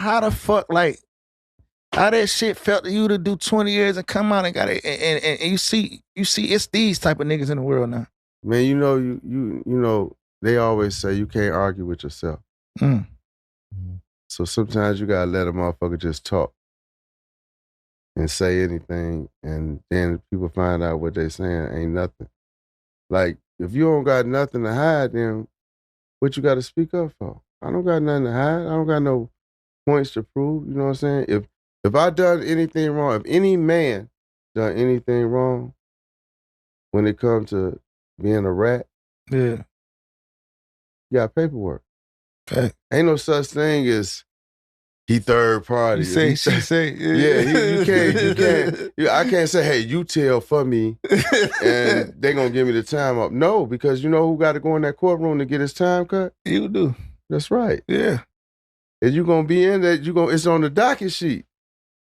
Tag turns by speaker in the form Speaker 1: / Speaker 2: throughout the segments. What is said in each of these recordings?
Speaker 1: how the fuck, like, how that shit felt to you to do 20 years and come out and got it, and you see it's these type of niggas in the world now.
Speaker 2: Man, you know, they always say you can't argue with yourself.
Speaker 1: Mm.
Speaker 2: So sometimes you gotta let a motherfucker just talk and say anything, and then people find out what they saying ain't nothing. Like, if you don't got nothing to hide, then what you got to speak up for? I don't got nothing to hide. I don't got no points to prove. You know what I'm saying? If I done anything wrong, if any man done anything wrong when it comes to being a rat,
Speaker 1: yeah,
Speaker 2: you got paperwork.
Speaker 1: okay.
Speaker 2: Ain't no such thing as he third party.
Speaker 1: She say.
Speaker 2: Yeah, you can't. I can't say, hey, you tell for me, and they gonna give me the time up. No, because you know who got to go in that courtroom to get his time cut?
Speaker 1: You do.
Speaker 2: That's right.
Speaker 1: Yeah.
Speaker 2: And you gonna be in that. It's on the docket sheet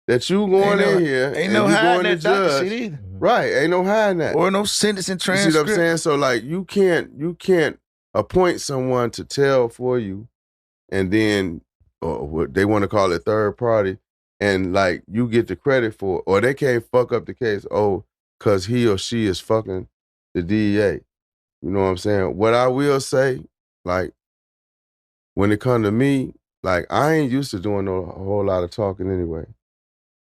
Speaker 2: that you going in here.
Speaker 1: Ain't no hiding that docket sheet either.
Speaker 2: Right? Ain't no hiding that.
Speaker 1: Or no sentencing transcript.
Speaker 2: You see what I'm saying? So like, you can't appoint someone to tell for you, and then what they want to call it third party, and like you get the credit for it, or they can't fuck up the case. Oh, cause he or she is fucking the DEA. You know what I'm saying? What I will say, like, when it come to me, like, I ain't used to doing a whole lot of talking anyway.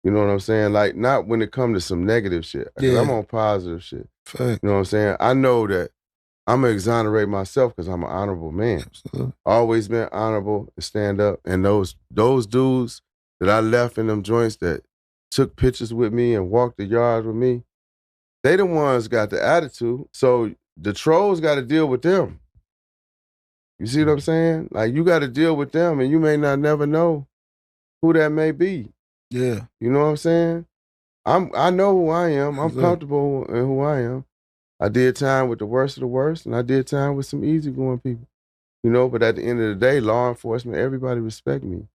Speaker 2: You know what I'm saying? Like, not when it come to some negative shit. Yeah. I'm on positive shit.
Speaker 1: Fact.
Speaker 2: You know what I'm saying? I know that I'm going to exonerate myself because I'm an honorable man.
Speaker 1: Absolutely.
Speaker 2: Always been honorable and stand up. And those dudes that I left in them joints that took pictures with me and walked the yard with me, they the ones got the attitude. So the trolls got to deal with them. You see what I'm saying? Like, you got to deal with them, and you may not never know who that may be.
Speaker 1: Yeah.
Speaker 2: You know what I'm saying? I know who I am. I'm comfortable in who I am. I did time with the worst of the worst, and I did time with some easygoing people. You know, but at the end of the day, law enforcement, everybody respect me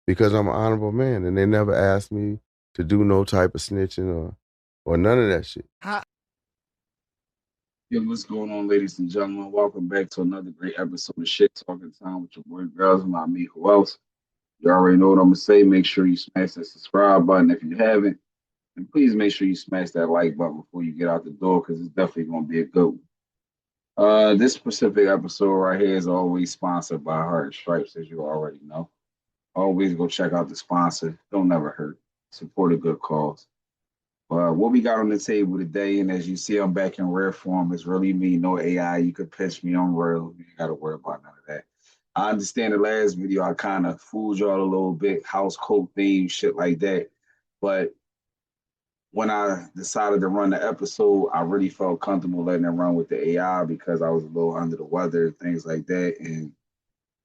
Speaker 2: because I'm an honorable man, and they never asked me to do no type of snitching or none of that shit.
Speaker 3: Yo, what's going on, ladies and gentlemen? Welcome back to another great episode of Shyt Talkin Time with your boy GRUBBS, not me, who else? You already know what I'm going to say. Make sure you smash that subscribe button if you haven't. And please make sure you smash that like button before you get out the door, because it's definitely going to be a good one. This specific episode right here is always sponsored by Heart Stripes, as you already know. Always go check out the sponsor. Don't never hurt. Support a good cause. What we got on the table today, and as you see, I'm back in rare form. It's really me, no AI. You could pitch me on real. You ain't got to worry about none of that. I understand the last video, I kind of fooled y'all a little bit, house coat theme, shit like that. But when I decided to run the episode, I really felt comfortable letting it run with the AI because I was a little under the weather, things like that. And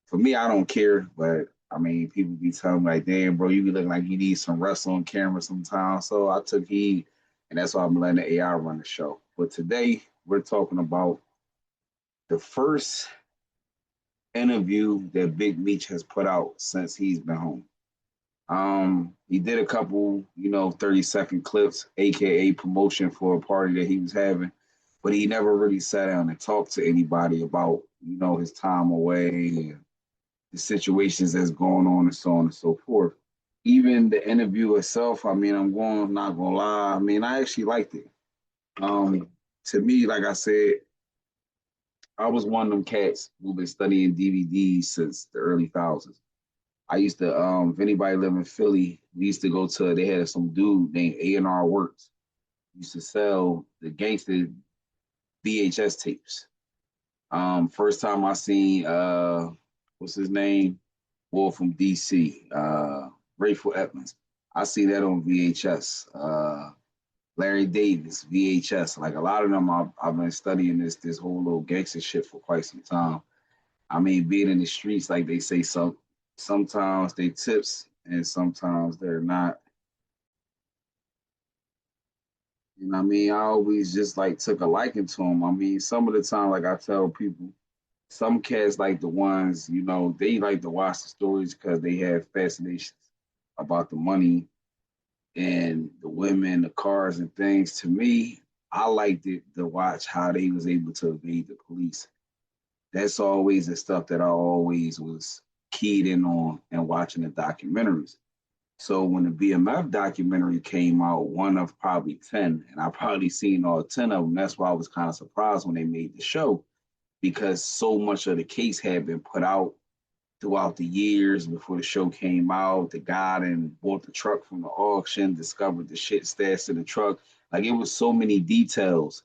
Speaker 3: for me, I don't care, but I mean, people be telling me like, damn, bro, you be looking like you need some wrestle on camera sometimes. So I took heed, and that's why I'm letting the AI run the show. But today, we're talking about the first interview that Big Meech has put out since he's been home. He did a couple, 30-second clips, AKA promotion for a party that he was having, but he never really sat down and talked to anybody about, his time away and the situations that's going on and so on and so forth. Even the interview itself, I mean, not gonna lie, I mean, I actually liked it. To me, like I said, I was one of them cats who've been studying DVDs since the early thousands. I used to, if anybody live in Philly, we used to go to, they had some dude named A&R Works. He used to sell the gangster VHS tapes. First time I seen, what's his name? Wolf from DC, Grateful Edmonds. I see that on VHS. Larry Davis, VHS. Like a lot of them, I've been studying this whole little gangster shit for quite some time. I mean, being in the streets, like they say, sometimes they tips and sometimes they're not. You know what I mean? I always just like took a liking to them. I mean, some of the time, like I tell people, some cats like the ones, they like to watch the stories because they have fascinations about the money and the women, the cars and things. To me, I liked it to watch how they was able to evade the police. That's always the stuff that I always was keyed in on and watching the documentaries. So when the BMF documentary came out, one of probably 10, and I probably seen all 10 of them. That's why I was kind of surprised when they made the show, because so much of the case had been put out throughout the years before the show came out. The guy then bought the truck from the auction, discovered the shit stashed in the truck. Like, it was so many details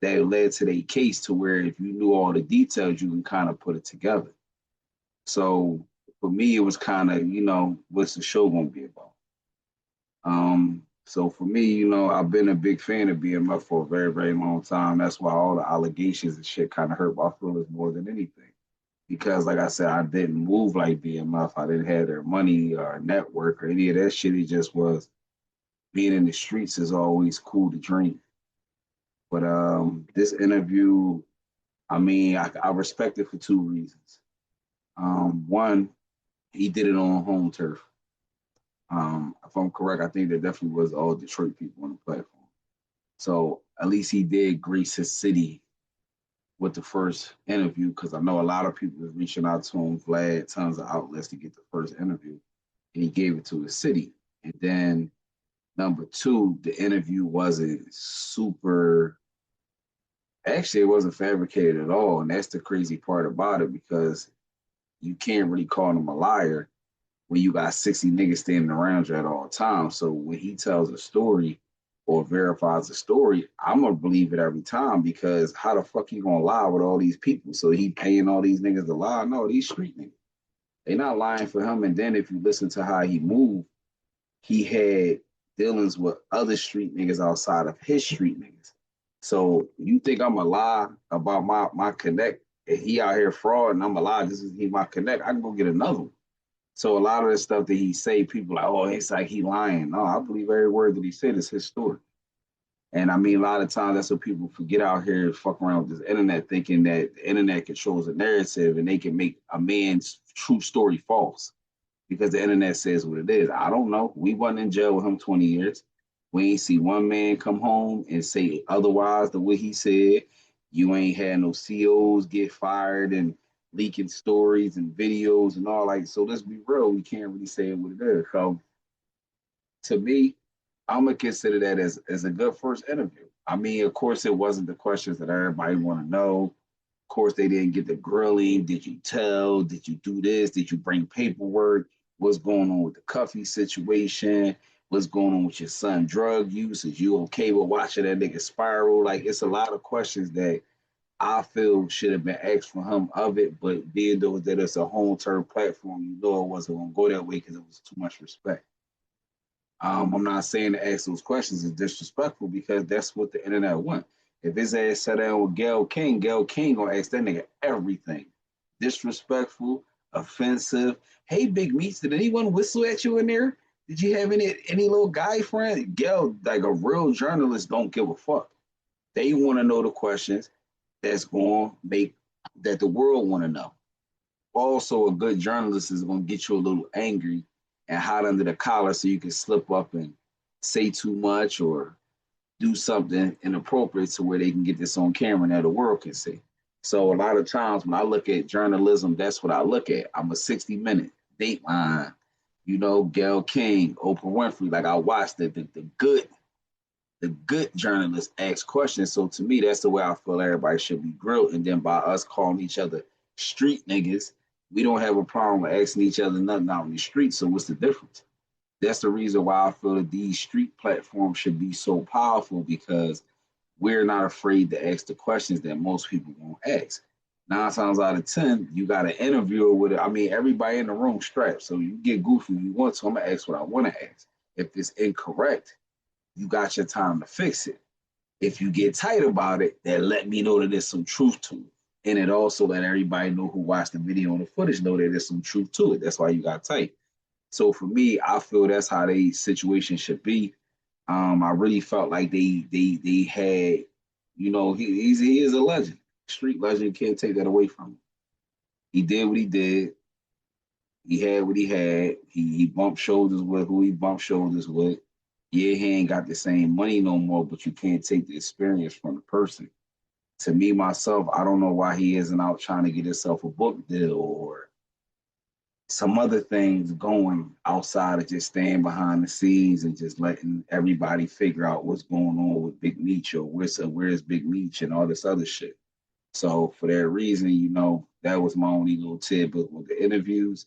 Speaker 3: that led to their case, to where if you knew all the details, you can kind of put it together. So for me, it was kind of, what's the show gonna be about? So for me, I've been a big fan of BMF for a very, very long time. That's why all the allegations and shit kind of hurt my feelings more than anything. Because, like I said, I didn't move like BMF. I didn't have their money or network or any of that shit. It just was, being in the streets is always cool to dream. But this interview, I mean, I respect it for two reasons. One, he did it on home turf. If I'm correct, I think there definitely was all Detroit people on the platform. So at least he did grace his city with the first interview, because I know a lot of people was reaching out to him. Vlad had tons of outlets to get the first interview, and he gave it to his city. And then number two, the interview wasn't super. Actually, it wasn't fabricated at all, and that's the crazy part about it, because you can't really call him a liar when you got 60 niggas standing around you at all times. So when he tells a story or verifies a story, I'm gonna believe it every time, because how the fuck you gonna lie with all these people? So he paying all these niggas to lie? No, these street niggas. They not lying for him. And then if you listen to how he moved, he had dealings with other street niggas outside of his street niggas. So you think I'm a lie about my connect, and he out here fraud, and I'm a lie, this is he my connect, I can go get another one. So a lot of the stuff that he say, people like, oh, it's like he lying. No, I believe every word that he said is his story. And I mean, a lot of times that's what people forget out here, fuck around with this internet, thinking that the internet controls the narrative and they can make a man's true story false because the internet says what it is. I don't know. We wasn't in jail with him 20 years. We ain't see one man come home and say otherwise the way he said. You ain't had no COs get fired and leaking stories and videos and all, like, so let's be real, we can't really say what it is. So to me, I'm gonna consider that as a good first interview. I mean, of course, it wasn't the questions that everybody want to know. Of course, they didn't get the grilling. Did you tell? Did you do this? Did you bring paperwork? What's going on with the Cuffy situation? What's going on with your son drug use? Is you okay with watching that nigga spiral? Like, it's a lot of questions that I feel should have been asked for him of it, but being though that it's a home turf platform, it wasn't gonna go that way because it was too much respect. I'm not saying to ask those questions is disrespectful, because that's what the internet want. If his ass sat down with Gayle King gonna ask that nigga everything. Disrespectful, offensive. Hey, Big Meech, did anyone whistle at you in there? Did you have any little guy friend? Gayle, like a real journalist, don't give a fuck. They want to know the questions that's going to make that the world want to know. Also, a good journalist is going to get you a little angry and hot under the collar, so you can slip up and say too much or do something inappropriate to where they can get this on camera and that the world can see. So a lot of times when I look at journalism, that's what I look at. I'm a 60-minute Dateline, Gayle King, Oprah Winfrey. Like, I watch the good journalists ask questions. So to me, that's the way I feel everybody should be grilled. And then by us calling each other street niggas, we don't have a problem with asking each other nothing out in the street. So what's the difference? That's the reason why I feel that these street platforms should be so powerful, because we're not afraid to ask the questions that most people won't ask. 9 times out of 10, you got an interviewer with it. I mean, everybody in the room strapped. So you get goofy if you want to. I'm going to ask what I want to ask. If it's incorrect, you got your time to fix it. If you get tight about it, then let me know that there's some truth to it. And it also let everybody know who watched the video and the footage know that there's some truth to it. That's why you got tight. So for me, I feel that's how the situation should be. I really felt like they had, he is a legend, street legend. Can't take that away from him. He did what he did. He had what he had. He bumped shoulders with who he bumped shoulders with. Yeah, he ain't got the same money no more, but you can't take the experience from the person. To me, myself, I don't know why he isn't out trying to get himself a book deal or some other things going outside of just staying behind the scenes and just letting everybody figure out what's going on with Big Meech or where's Big Meech and all this other shit. So for that reason, that was my only little tidbit with the interviews.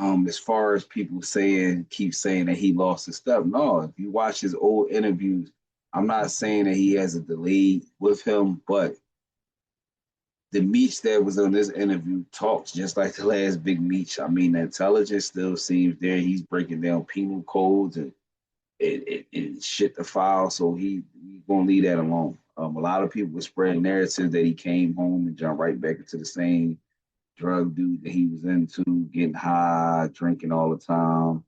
Speaker 3: As far as people keep saying that he lost his stuff. No, if you watch his old interviews, I'm not saying that he has a delay with him, but the Meech that was on this interview talks just like the last Big Meech. I mean, the intelligence still seems there. He's breaking down penal codes and shit the file. So he's gonna leave that alone. A lot of people were spreading narratives that he came home and jumped right back into the same drug dude that he was into, getting high, drinking all the time,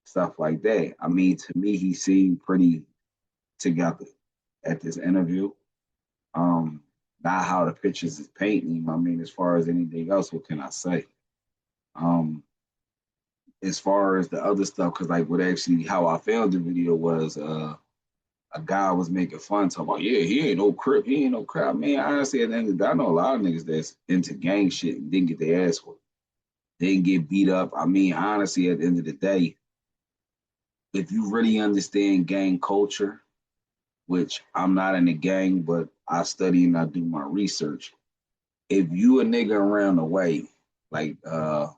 Speaker 3: stuff like that. I mean, to me, he seemed pretty together at this interview. Um, Not how the pictures is painting him. I mean, as far as anything else, what can I say? Um, as far as the other stuff, because like what actually how I found the video was a guy was making fun, talking about, yeah, he ain't no crip, he ain't no crap. Man, honestly, at the end of the day, I know a lot of niggas that's into gang shit and didn't get their ass whooped. Didn't get beat up. I mean, honestly, at the end of the day, if you really understand gang culture, which I'm not in the gang, but I study and I do my research. If you a nigga around the way, like and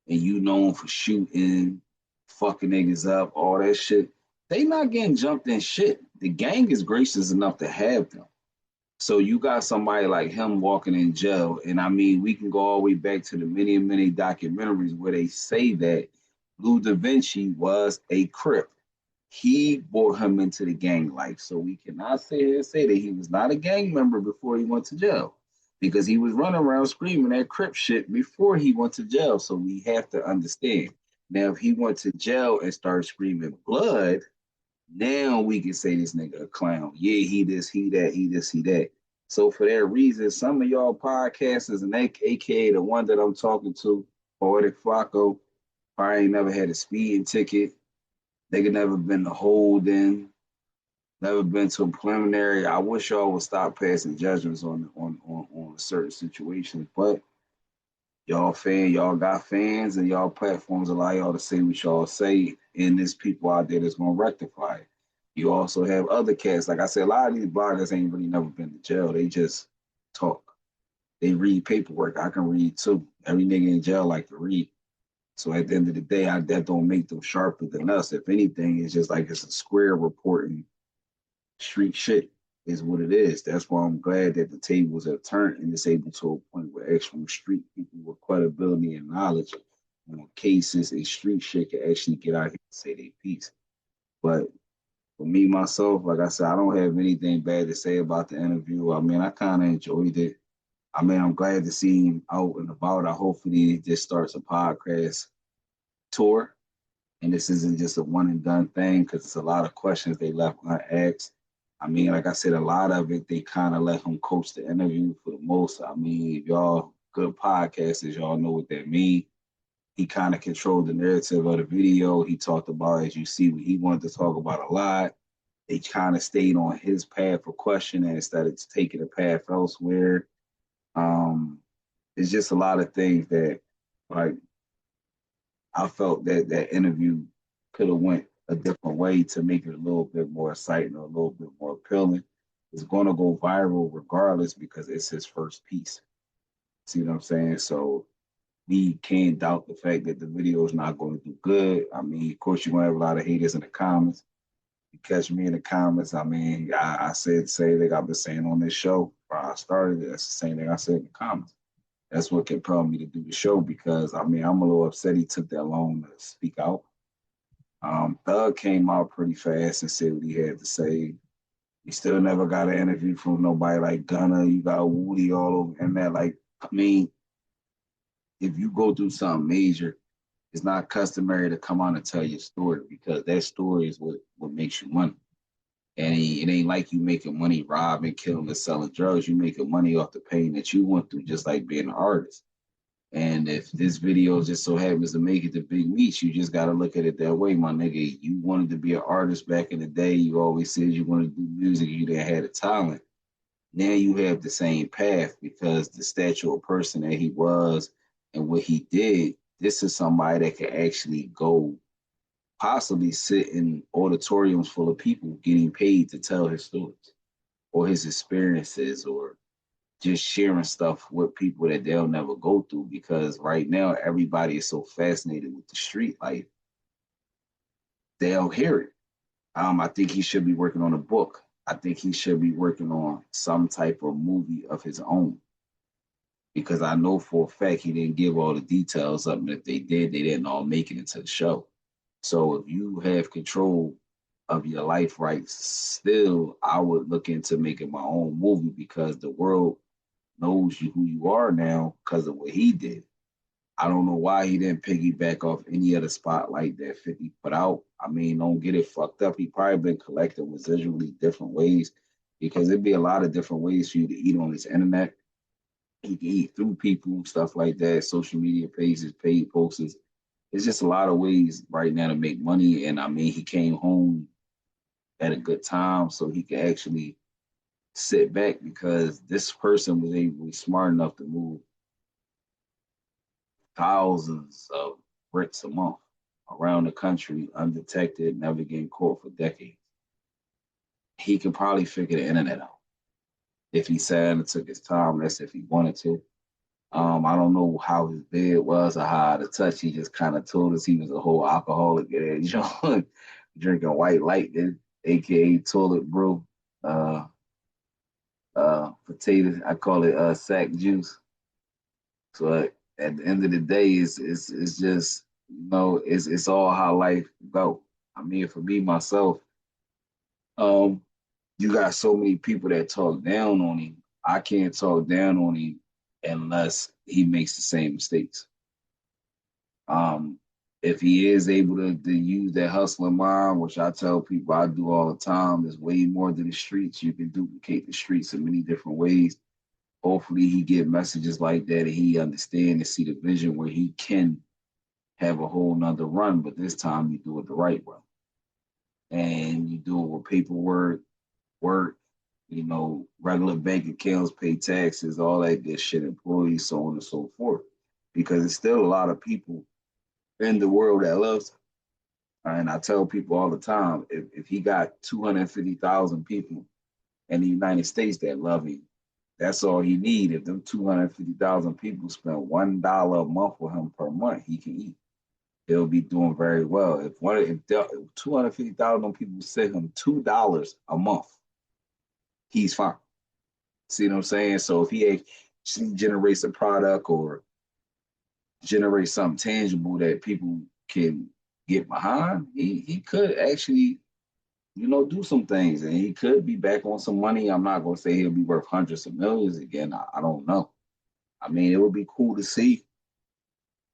Speaker 3: you known for shooting, fucking niggas up, all that shit, they not getting jumped in shit. The gang is gracious enough to have them. So you got somebody like him walking in jail, and I mean, we can go all the way back to the many and many documentaries where they say that Lou Da Vinci was a Crip. He brought him into the gang life. So we cannot say that he was not a gang member before he went to jail, because he was running around screaming that Crip shit before he went to jail. So we have to understand. Now, if he went to jail and started screaming blood, now we can say this nigga a clown. Yeah, he this, he that, he this, he that. So for that reason, some of y'all podcasters, and aka the one that I'm talking to, Poetic Flacco, probably ain't never had a speeding ticket. Nigga never been to Holden, never been to a preliminary. I wish y'all would stop passing judgments on certain situations, but y'all got fans, and y'all platforms allow y'all to say what y'all say, and there's people out there that's gonna rectify it. You also have other cats. Like I said, a lot of these bloggers ain't really never been to jail. They just talk. They read paperwork. I can read too. Every nigga in jail like to read. So at the end of the day, that don't make them sharper than us. If anything, it's just like it's a square reporting street shit is what it is. That's why I'm glad that the tables have turned and it's able to a point where actual street people with credibility and knowledge on cases and street shit can actually get out here and say their piece. But for me, myself, like I said, I don't have anything bad to say about the interview. I mean, I kind of enjoyed it. I mean, I'm glad to see him out and about. I hopefully this starts a podcast tour, and this isn't just a one and done thing, because it's a lot of questions they left unasked. I mean, like I said, a lot of it they kind of let him coach the interview for the most. I mean, if y'all good podcasters, y'all know what that means. He kind of controlled the narrative of the video. He talked about, as you see, what he wanted to talk about a lot. They kind of stayed on his path for questioning instead of taking a path elsewhere. Um, it's just a lot of things that, like, I felt that that interview could have went a different way to make it a little bit more exciting or a little bit more appealing. It's going to go viral regardless because it's his first piece. See what I'm saying? So we can't doubt the fact that the video is not going to do good. I mean, of course, you're going to have a lot of haters in the comments. You catch me in the comments. I mean, I said the same thing I've been saying on this show. I started it. That's the same thing I said in the comments. That's what compelled me to do the show, because I mean, I'm a little upset he took that long to speak out. Thug came out pretty fast and said what he had to say. He still never got an interview from nobody like Gunna. You got Woody all over, and that, like, I mean, if you go through something major, it's not customary to come on and tell your story, because that story is what makes you money. And it ain't like you making money robbing, killing, and selling drugs. You making money off the pain that you went through, just like being an artist. And if this video just so happens to make it to Big Meech, you just got to look at it that way, my nigga. You wanted to be an artist back in the day. You always said you wanted to do music. You didn't have the talent. Now you have the same path, because the stature of person that he was and what he did this is somebody that can actually go possibly sit in auditoriums full of people getting paid to tell his stories or his experiences or just sharing stuff with people that they'll never go through because right now everybody is so fascinated with the street life, they'll hear it. I think he should be working on a book. I think he should be working on some type of movie of his own because I know for a fact he didn't give all the details up, and if they did, they didn't all make it into the show. So if you have control of your life rights, still, I would look into making my own movie because the world knows you who you are now because of what he did. I don't know why he didn't piggyback off any other spotlight that 50 put out. I mean, don't get it fucked up. He probably been collecting residually different ways because it'd be a lot of different ways for you to eat on this internet. He can eat through people, stuff like that, social media pages, paid posts. It's just a lot of ways right now to make money. And I mean, he came home at a good time so he could actually sit back because this person was able, smart enough to move thousands of bricks a month around the country undetected, never getting caught for decades. He could probably figure the internet out if he sat and took his time. That's if he wanted to. I don't know how his bed was or how the touch. He just kind of told us he was a whole alcoholic at John, drinking white lightning, aka toilet brew, uh, potatoes. I call it sack juice. So at the end of the day, it's just it's all how life go. I mean, for me myself, um, you got so many people that talk down on him. I can't talk down on him unless he makes the same mistakes. Um, if he is able to use that hustling mind, which I tell people I do all the time, there's way more than the streets. You can duplicate the streets in many different ways. Hopefully he get messages like that and he understand and see the vision where he can have a whole nother run, but this time you do it the right way. And you do it with paperwork, work, regular bank accounts, pay taxes, all that good shit, employees, so on and so forth. Because there's still a lot of people in the world that loves him. And I tell people all the time, if he got 250,000 people in the United States that love him, that's all he need. If them 250,000 people spend $1 a month with him per month, he can eat. He'll be doing very well. If 250,000 people send him $2 a month, he's fine. See what I'm saying? So if he actually generates a product or generates something tangible that people can get behind, he could actually, do some things and he could be back on some money. I'm not gonna say he'll be worth hundreds of millions again. I don't know. I mean, it would be cool to see.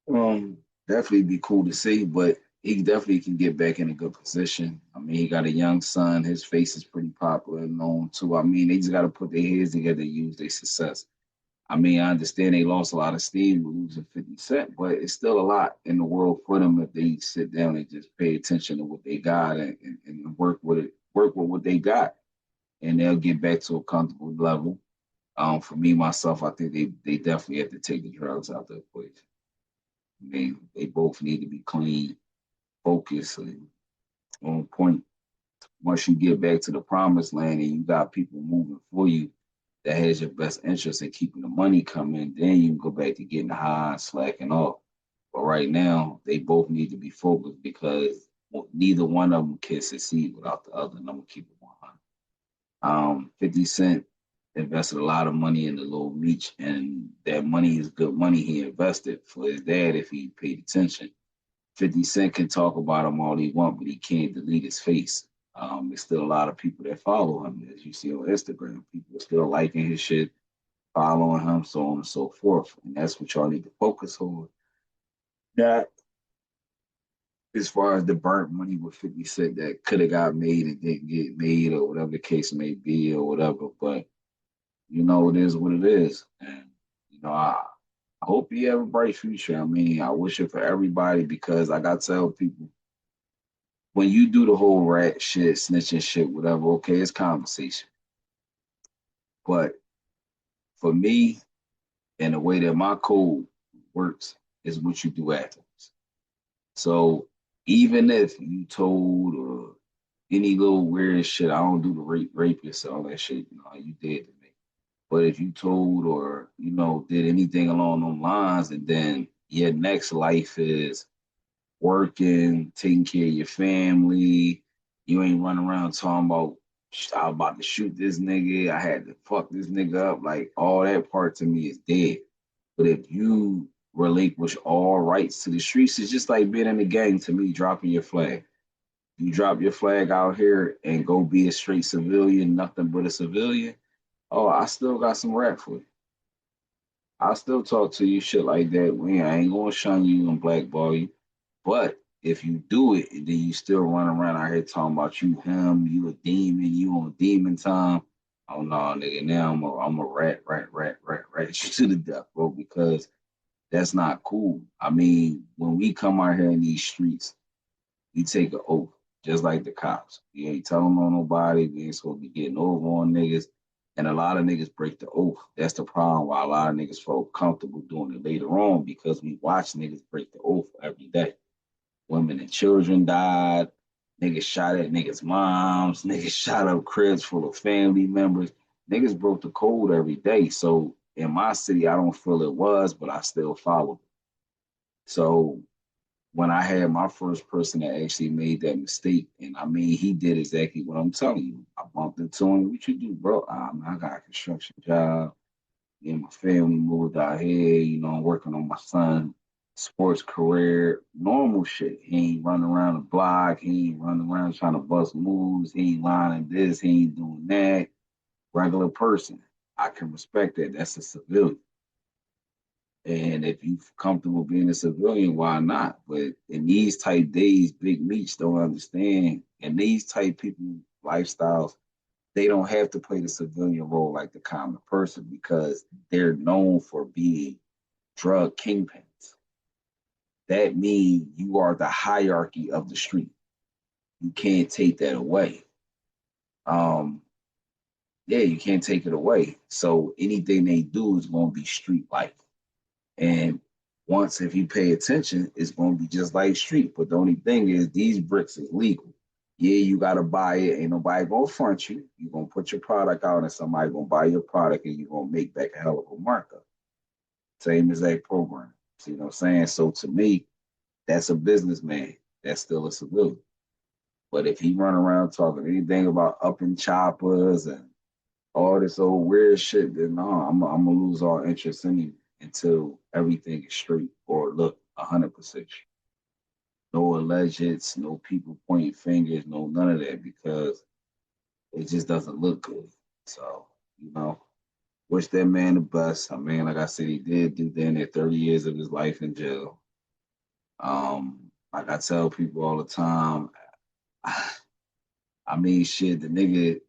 Speaker 3: Um, Definitely be cool to see, but he definitely can get back in a good position. I mean, he got a young son. His face is pretty popular and known too. I mean, they just got to put their heads together to use their success. I mean, I understand they lost a lot of steam with losing 50 Cent, but it's still a lot in the world for them if they sit down and just pay attention to what they got and work with it, work with what they got, and they'll get back to a comfortable level. For me, myself, I think they definitely have to take the drugs out the equation. I mean, they both need to be clean, focused, and on point. Once you get back to the promised land and you got people moving for you that has your best interest in keeping the money coming, then you can go back to getting high and slacking off. But right now, they both need to be focused because neither one of them can succeed without the other. And I'm gonna keep it 100. 50 Cent invested a lot of money in the little Meech, and that money is good money he invested for his dad if he paid attention. 50 Cent can talk about him all he want, but he can't delete his face. There's still a lot of people that follow him, as you see on Instagram. People are still liking his shit, following him, so on and so forth. And that's what y'all need to focus on. Not as far as the burnt money with 50 Cent that could have got made and didn't get made, or whatever the case may be, or whatever. But it is what it is. And I hope you have a bright future. I mean, I wish it for everybody because I got to tell people when you do the whole rat shit, snitching shit, whatever, okay, it's conversation. But for me and the way that my code works is what you do afterwards. So even if you told or any little weird shit, I don't do the rapist, all that shit, you know, you did to me. But if you told or, you know, did anything along those lines, and then your next life is working, taking care of your family, you ain't running around talking about, I was about to shoot this nigga, I had to fuck this nigga up, like all that part to me is dead. But if you relinquish all rights to the streets, it's just like being in the gang to me, dropping your flag. You drop your flag out here and go be a straight civilian, nothing but a civilian. Oh, I still got some rap for you. I still talk to you shit like that. I ain't gonna shun you and blackball you. But if you do it, and then you still run around out here talking about you him, you a demon, you on demon time. Oh no, nigga, now I'm a rat you to the death, bro, because that's not cool. I mean, when we come out here in these streets, we take an oath, just like the cops. We ain't telling on nobody. We ain't supposed to be getting over on niggas. And a lot of niggas break the oath. That's the problem why a lot of niggas feel comfortable doing it later on, because we watch niggas break the oath every day. Women and children died. Niggas shot at niggas' moms. Niggas shot up cribs full of family members. Niggas broke the code every day. So in my city, I don't feel it was, but I still follow. So when I had my first person that actually made that mistake, and I mean, he did exactly what I'm telling you. I bumped into him. What you do, bro? I got a construction job. Me and my family moved out here. You know, I'm working on my son sports career, normal shit. He ain't running around the block. He ain't running around trying to bust moves. He ain't lying this. He ain't doing that. Regular person. I can respect that. That's a civilian. And if you're comfortable being a civilian, why not? But in these type days, Big Meech don't understand. And these type people lifestyles, they don't have to play the civilian role like the common person, because they're known for being drug kingpins. That means you are the hierarchy of the street. You can't take that away. Um, yeah, you can't take it away. So anything they do is going to be street life. And once, if you pay attention, it's going to be just like street. But the only thing is, these bricks is legal. Yeah, you got to buy it. Ain't nobody going to front you. You're going to put your product out, and somebody going to buy your product, and you're going to make back a hell of a markup. Same as that program. See what I'm saying? So to me, that's a businessman. That's still a civilian. But if he run around talking anything about up in choppers and all this old weird shit, then no, I'm gonna lose all interest in him until everything is straight or look 100%. No allegeds, no people pointing fingers, no none of that, because it just doesn't look good. So, you know, wish that man the best. I mean, like I said, he did do then at 30 years of his life in jail. Like I tell people all the time, I mean, shit, the nigga,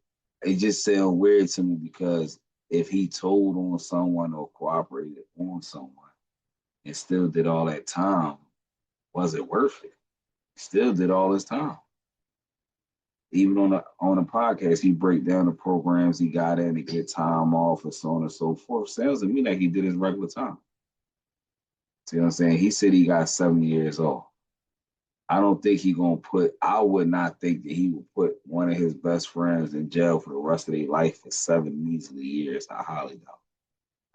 Speaker 3: it just sound weird to me, because if he told on someone or cooperated on someone and still did all that time, was it worth it? Still did all his time. Even on the podcast, he break down the programs he got in to get time off and so on and so forth. Sounds to me like he did his regular time. See what I'm saying? He said he got 70 years old. I don't think he gonna put. I would not think that he would put one of his best friends in jail for the rest of their life for 7 measly years. I highly doubt.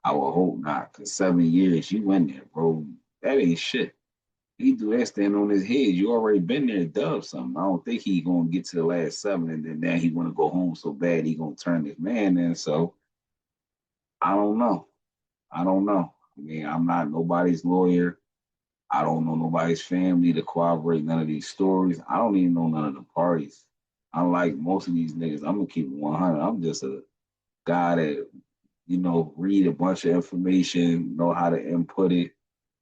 Speaker 3: I would hope not, cause 7 years you in there, bro. That ain't shit. He do that stand on his head. You already been there, dub something. I don't think he gonna get to the last 7 and then now he wanna go home so bad he gonna turn this man in. So I don't know. I don't know. I mean, I'm not nobody's lawyer. I don't know nobody's family to corroborate none of these stories. I don't even know none of the parties. Unlike most of these niggas, I'm gonna keep it 100. I'm just a guy that, read a bunch of information, know how to input it,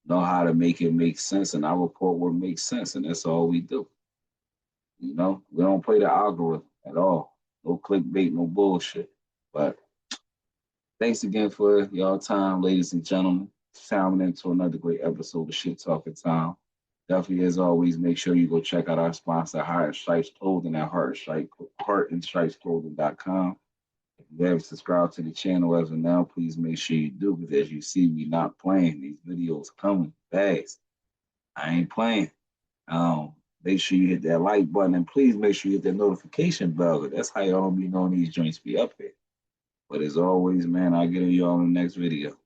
Speaker 3: know how to make it make sense, and I report what makes sense, and that's all we do. We don't play the algorithm at all. No clickbait, no bullshit. But thanks again for y'all time, ladies and gentlemen. Sounding into another great episode of Shyt Talkin Time. Definitely, as always, make sure you go check out our sponsor, Heart and Stripes Clothing at heartandstripesclothing.com. you haven't subscribed to the channel as of now, please make sure you do, because as you see, we not playing. These videos coming fast. I ain't playing. Make sure you hit that like button, and please make sure you hit that notification bell. That's how y'all be knowing these joints be up here. But as always, man, I'll get on y'all in the next video.